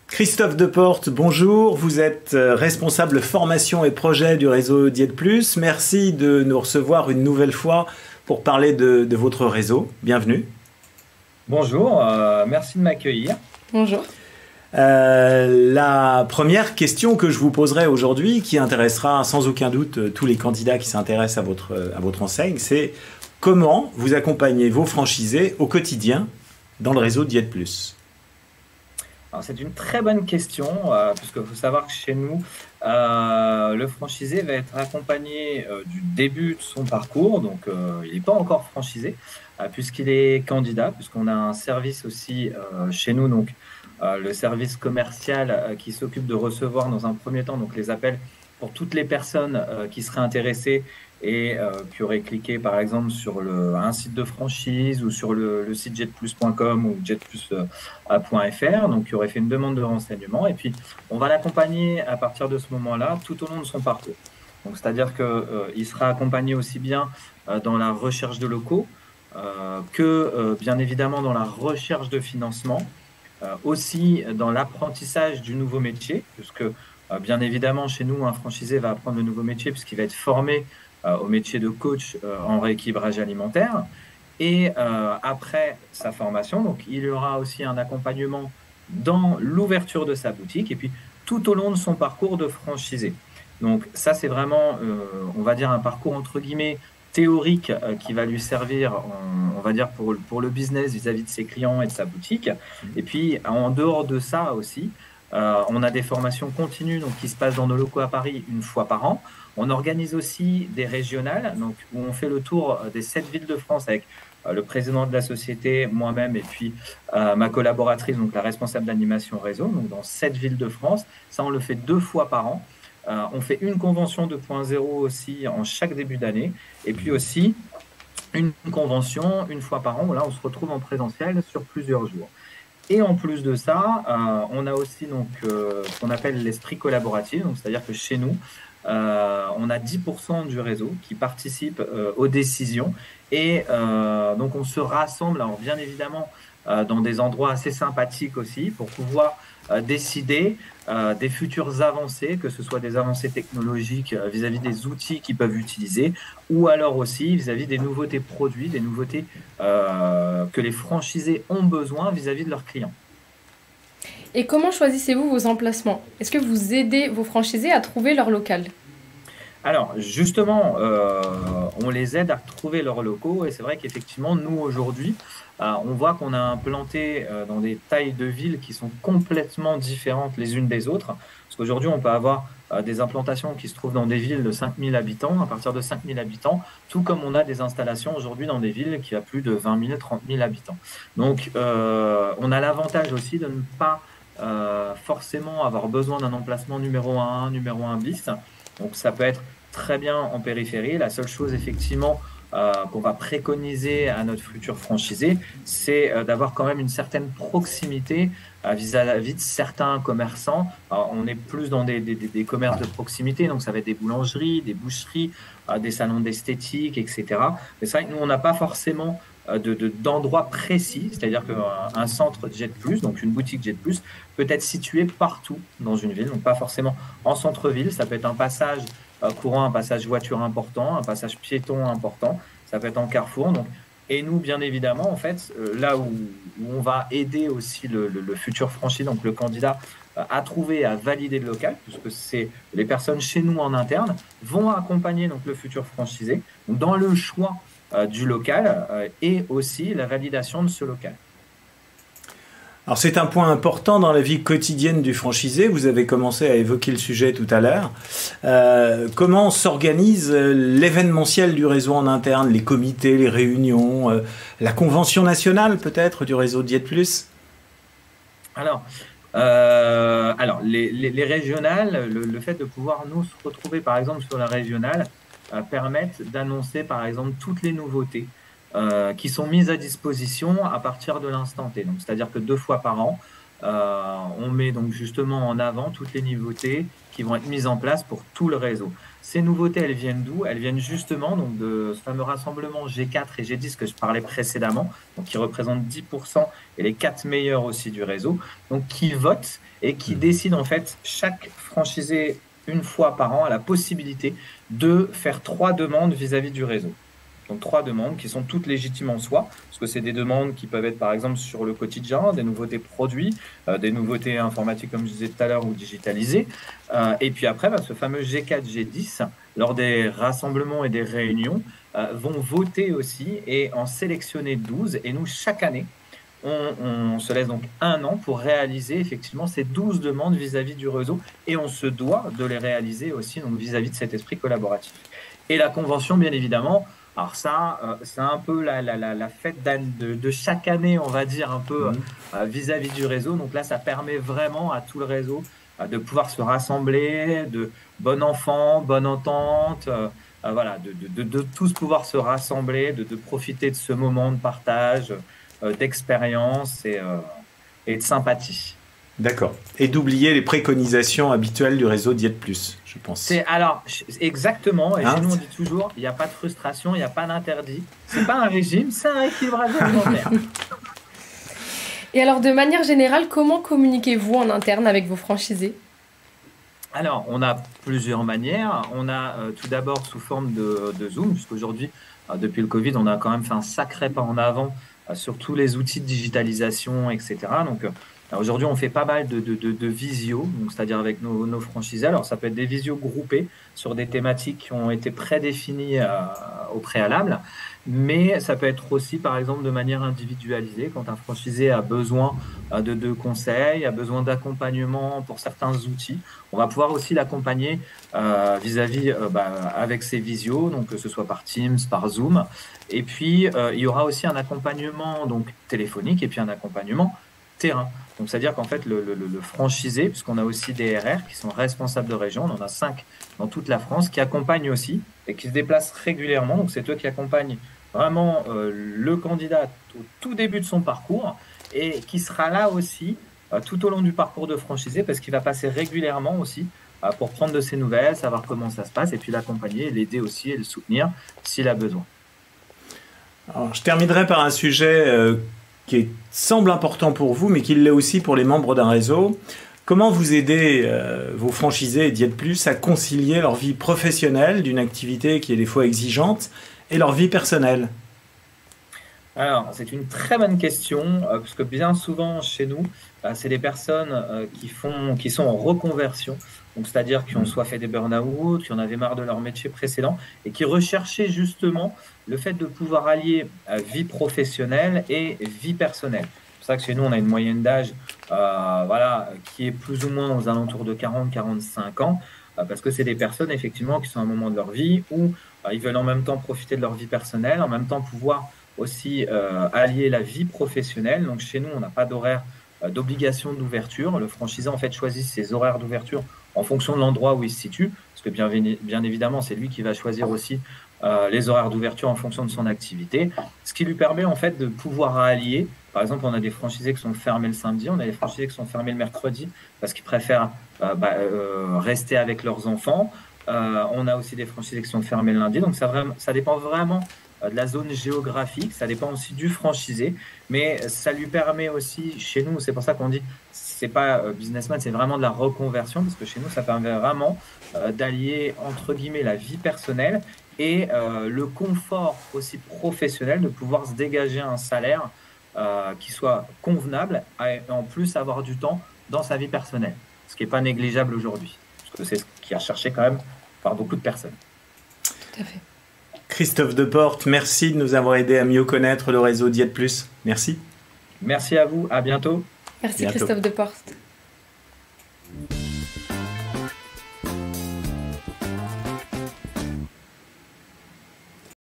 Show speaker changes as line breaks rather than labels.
Christophe Deportes, bonjour. Vous êtes responsable formation et projet du réseau Diète Plus. Merci de nous recevoir une nouvelle fois pour parler de votre réseau. Bienvenue.
Bonjour, merci de m'accueillir.
Bonjour.
La première question que je vous poserai aujourd'hui, qui intéressera sans aucun doute tous les candidats qui s'intéressent à votre enseigne, c'est comment vous accompagnez vos franchisés au quotidien dans le réseau Diète Plus?
Alors, c'est une très bonne question, puisqu'il faut savoir que chez nous, le franchisé va être accompagné du début de son parcours, donc il n'est pas encore franchisé, puisqu'il est candidat, puisqu'on a un service aussi chez nous, donc le service commercial qui s'occupe de recevoir dans un premier temps donc les appels pour toutes les personnes qui seraient intéressées et qui auraient cliqué par exemple sur un site de franchise ou sur le site jetplus.com ou jetplus.fr, donc qui aurait fait une demande de renseignement, et puis on va l'accompagner à partir de ce moment-là tout au long de son parcours. Donc c'est-à-dire qu'il sera accompagné aussi bien dans la recherche de locaux que bien évidemment dans la recherche de financement, aussi dans l'apprentissage du nouveau métier, puisque bien évidemment chez nous un franchisé va apprendre le nouveau métier puisqu'il va être formé au métier de coach en rééquilibrage alimentaire. Et après sa formation, donc, il y aura aussi un accompagnement dans l'ouverture de sa boutique et puis tout au long de son parcours de franchisé. Donc ça, c'est vraiment, on va dire, un parcours entre guillemets théorique qui va lui servir, on va dire, pour le business vis-à-vis de ses clients et de sa boutique. Et puis, en dehors de ça aussi, on a des formations continues donc, qui se passent dans nos locaux à Paris une fois par an. On organise aussi des régionales, donc, où on fait le tour des 7 villes de France avec le président de la société, moi-même, et puis ma collaboratrice, donc la responsable d'animation réseau, donc dans 7 villes de France. Ça, on le fait 2 fois par an. On fait une convention 2.0 aussi en chaque début d'année, et puis aussi une convention une fois par an, où là, on se retrouve en présentiel sur plusieurs jours. Et en plus de ça, on a aussi donc, ce qu'on appelle l'esprit collaboratif, donc c'est-à-dire que chez nous, on a 10% du réseau qui participe aux décisions et donc on se rassemble, alors bien évidemment dans des endroits assez sympathiques aussi pour pouvoir décider des futures avancées, que ce soit des avancées technologiques vis-à-vis des outils qu'ils peuvent utiliser ou alors aussi vis-à-vis des nouveautés produits, des nouveautés que les franchisés ont besoin vis-à-vis de leurs clients.
Et comment choisissez-vous vos emplacements? Est-ce que vous aidez vos franchisés à trouver leur local?
Alors, justement, on les aide à trouver leurs locaux et c'est vrai qu'effectivement, nous, aujourd'hui, on voit qu'on a implanté dans des tailles de villes qui sont complètement différentes les unes des autres. Parce qu'aujourd'hui, on peut avoir des implantations qui se trouvent dans des villes de 5000 habitants, à partir de 5000 habitants, tout comme on a des installations aujourd'hui dans des villes qui ont plus de 20 000, 30 000 habitants. Donc, on a l'avantage aussi de ne pas forcément avoir besoin d'un emplacement numéro 1, numéro 1 bis. Donc ça peut être très bien en périphérie. La seule chose effectivement qu'on va préconiser à notre futur franchisé, c'est d'avoir quand même une certaine proximité vis-à-vis de certains commerçants. Alors, on est plus dans des commerces de proximité, donc ça va être des boulangeries, des boucheries, des salons d'esthétique, etc. Mais c'est vrai que nous, on n'a pas forcément d'endroits précis, c'est-à-dire qu'un centre Jet Plus, donc une boutique Jet Plus, peut être situé partout dans une ville, donc pas forcément en centre-ville, ça peut être un passage courant, un passage voiture important, un passage piéton important, ça peut être en carrefour. Donc, et nous, bien évidemment, en fait, là où on va aider aussi le futur franchisé, donc le candidat, à trouver, à valider le local, puisque c'est les personnes chez nous en interne vont accompagner donc le futur franchisé dans le choix du local et aussi la validation de ce local.
Alors c'est un point important dans la vie quotidienne du franchisé, vous avez commencé à évoquer le sujet tout à l'heure. Comment s'organise l'événementiel du réseau en interne, les comités, les réunions, la convention nationale peut-être du réseau Diète Plus?
Alors les régionales, le fait de pouvoir nous se retrouver par exemple sur la régionale permettent d'annoncer par exemple toutes les nouveautés qui sont mises à disposition à partir de l'instant T. Donc, c'est-à-dire que 2 fois par an, on met donc justement en avant toutes les nouveautés qui vont être mises en place pour tout le réseau. Ces nouveautés, elles viennent d'où? Elles viennent justement donc, de ce fameux rassemblement G4 et G10 que je parlais précédemment, donc qui représentent 10% et les 4 meilleurs aussi du réseau, donc qui votent et qui décident en fait, chaque franchisé, une fois par an, a la possibilité de faire 3 demandes vis-à-vis du réseau. Donc 3 demandes qui sont toutes légitimes en soi, parce que c'est des demandes qui peuvent être par exemple sur le quotidien, des nouveautés produits, des nouveautés informatiques comme je disais tout à l'heure ou digitalisées. Et puis après, ce fameux G4, G10, lors des rassemblements et des réunions, vont voter aussi et en sélectionner 12. Et nous, chaque année, on se laisse donc 1 an pour réaliser effectivement ces 12 demandes vis-à-vis du réseau et on se doit de les réaliser aussi donc vis-à-vis de cet esprit collaboratif. Et la convention, bien évidemment, alors ça, c'est un peu la fête de chaque année, on va dire, un peu vis-à-vis du réseau. Donc là, ça permet vraiment à tout le réseau de pouvoir se rassembler, de bon enfant, bonne entente, voilà, de tous pouvoir se rassembler, de profiter de ce moment de partage, d'expérience et de sympathie.
D'accord. Et d'oublier les préconisations habituelles du réseau Diète Plus, je pense.
Alors, exactement. Et chez nous, on dit toujours, il n'y a pas de frustration, il n'y a pas d'interdit. C'est pas un régime, c'est un équilibrage alimentaire.
Et alors, de manière générale, comment communiquez-vous en interne avec vos franchisés?
Alors, on a plusieurs manières. On a tout d'abord sous forme de Zoom, puisqu'aujourd'hui, depuis le Covid, on a quand même fait un sacré pas en avant sur tous les outils de digitalisation, etc. Donc, aujourd'hui, on fait pas mal de visio, c'est-à-dire avec nos franchisés. Alors, ça peut être des visios groupés sur des thématiques qui ont été prédéfinies au préalable, mais ça peut être aussi, par exemple, de manière individualisée, quand un franchisé a besoin de conseils, a besoin d'accompagnement pour certains outils. On va pouvoir aussi l'accompagner vis-à-vis avec ces visios, donc que ce soit par Teams, par Zoom. Et puis, il y aura aussi un accompagnement donc téléphonique et puis un accompagnement terrain. Donc, c'est-à-dire qu'en fait, le franchisé, puisqu'on a aussi des RR qui sont responsables de région, on en a 5 dans toute la France, qui accompagnent aussi et qui se déplacent régulièrement. Donc, c'est eux qui accompagnent vraiment le candidat au tout début de son parcours et qui sera là aussi tout au long du parcours de franchisé parce qu'il va passer régulièrement aussi pour prendre de ses nouvelles, savoir comment ça se passe et puis l'accompagner, l'aider aussi et le soutenir s'il a besoin.
Alors, je terminerai par un sujet qui semble important pour vous, mais qui l'est aussi pour les membres d'un réseau. Comment vous aidez vos franchisés et Diète Plus à concilier leur vie professionnelle d'une activité qui est des fois exigeante et leur vie personnelle?
Alors, c'est une très bonne question, parce que bien souvent chez nous, c'est des personnes qui sont en reconversion, donc c'est-à-dire qui ont soit fait des burn-out, qui en avaient marre de leur métier précédent et qui recherchaient justement le fait de pouvoir allier vie professionnelle et vie personnelle. C'est pour ça que chez nous, on a une moyenne d'âge qui est plus ou moins aux alentours de 40-45 ans, parce que c'est des personnes effectivement qui sont à un moment de leur vie où ils veulent en même temps profiter de leur vie personnelle, en même temps pouvoir aussi allier la vie professionnelle. Donc chez nous, on n'a pas d'horaire d'obligation d'ouverture. Le franchisé en fait choisit ses horaires d'ouverture en fonction de l'endroit où il se situe, parce que bien évidemment, c'est lui qui va choisir aussi les horaires d'ouverture en fonction de son activité, ce qui lui permet en fait de pouvoir allier. Par exemple, on a des franchisés qui sont fermés le samedi, on a des franchisés qui sont fermés le mercredi parce qu'ils préfèrent rester avec leurs enfants. On a aussi des franchisés qui sont fermés le lundi, donc ça dépend vraiment de la zone géographique, ça dépend aussi du franchisé, mais ça lui permet aussi, chez nous, c'est pour ça qu'on dit, c'est pas businessman, c'est vraiment de la reconversion, parce que chez nous, ça permet vraiment d'allier, entre guillemets, la vie personnelle et le confort aussi professionnel, de pouvoir se dégager un salaire qui soit convenable, et en plus avoir du temps dans sa vie personnelle, ce qui n'est pas négligeable aujourd'hui, parce que c'est ce qui est recherché quand même par beaucoup de personnes.
Tout à fait.
Christophe Deportes, merci de nous avoir aidé à mieux connaître le réseau Diète Plus. Merci.
Merci à vous, à bientôt.
Merci Christophe Deportes.